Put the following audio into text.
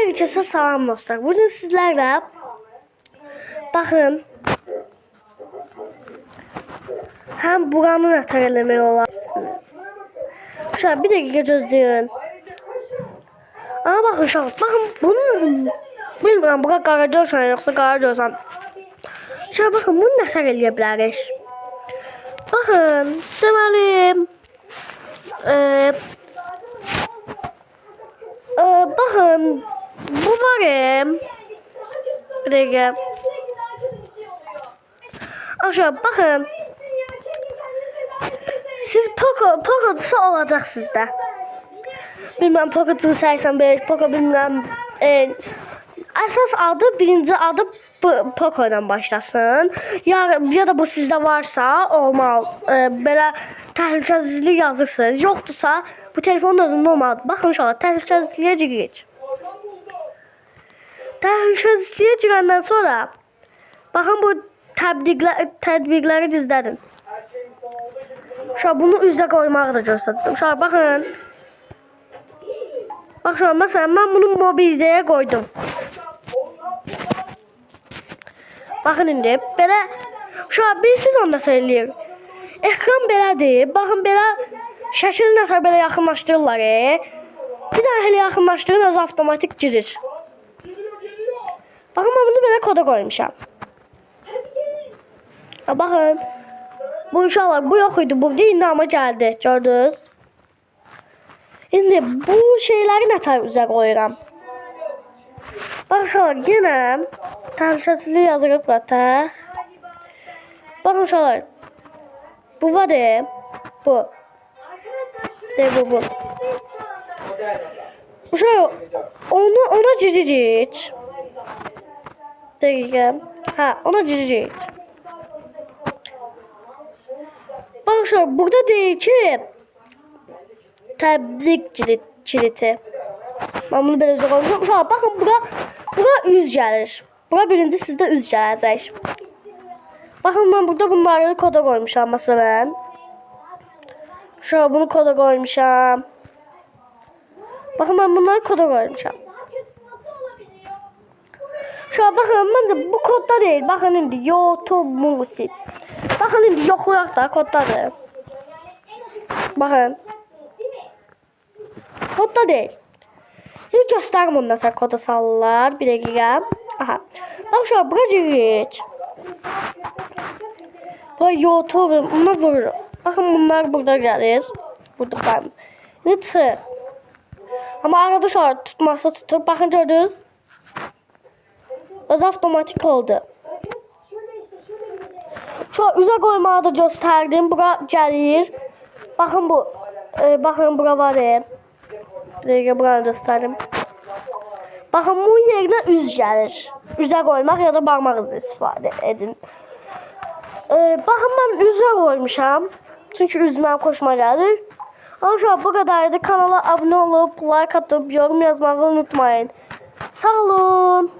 Herkese salam dostlar. Bugün sizlerle bakın hem buranı nətər eləmək olarsınız. Şöyle bir dakika gözləyin. Ama bakın uşaqlar, bakın bunu bilmirəm, bura qara görsən yoxsa qara görsən. Şöyle bakın bunu nətər eləyə bilərik. Bakın deməli bakın bu var bir dakika. Aşağı bakın. Siz Poco'su olacak sizde. Bilmem Poco'sunu saysan belki Poco bilmem. Əsas adı birinci adı Poco ile başlasın. Ya da bu sizde varsa olmalı. Belə təhlükəsizlik yazırsınız. Yoxdursa bu telefonun özündə olmalı. Baxın inşallah təhlükəsizliyə girik. Təhlükəsizliyə girəndən sonra bakın bu tədbiqləri dizlərin. Şöyle bunu üzə koymağı da gösterdim. Şöyle bakın. Bak şu an mesela ben bunu mobilizeye koydum. Bakın indi. Böyle şu an bir siz onu da söyleyeyim. Ekran belədir. Bakın belə şəkil nəfər belə yaxınlaşdırırlar. Bir daha hele yaxınlaşdırın öz avtomatik girir. Bakın ben bunu belə koda koymuşam. Bakın. Bu inşallah bu yok idi. Bu değil ama geldi. Gördünüz. Şimdi bu şeyleri nətər üzə qoyuram. Bak uşaqlar yenə təhlükəsizlik yazırıq burada. Bakın uşaqlar. Bu var bu. Bu. Uşaqlar ona cicic. Dəqiqə. Ha, ona cicic. Arkadaşlar burada değil ki təbliğ kiliti. Ben bunu belə üzə qoymuşam. Bakın bura üz gəlir. Bura birinci sizdə üz gələcək. Bakın ben burada bunları koda koymuşam məsələn. Şöyle bunu koda koymuşam. Bakın ben bunları koda koymuşam. Şöyle bakın bence bu kodda değil. Bakın indi YouTube Music. Bakın indi yoxlayaq da koddadır. Bakın. Kodda değil. Şimdi göstərim onu nətər koda salırlar. Bir dəqiqə. Aha. Bak şöyle bura girik. Bura YouTube buna vururuq. Bakın bunlar burada gəlir. Vurduqlarımız. Şimdi çıx. Ama arada şöyle tutmazsa tutur. Bakın gördünüz. Öz avtomatik oldu. Şöyle üzə koymağı da gösterdim. Bura gəlir. Bakın bu. Bakın bura var. Bir dakika buranı gösterdim. Bakın bu yerine üz gəlir. Üzə koymaq ya da barmağınızla istifadə edin. Bakın ben üzə koymuşam. Çünkü üzməm xoşuma gəlir. Ama şu an bu kadardı. Kanala abone olup like atıp yorum yazmayı unutmayın. Sağ olun.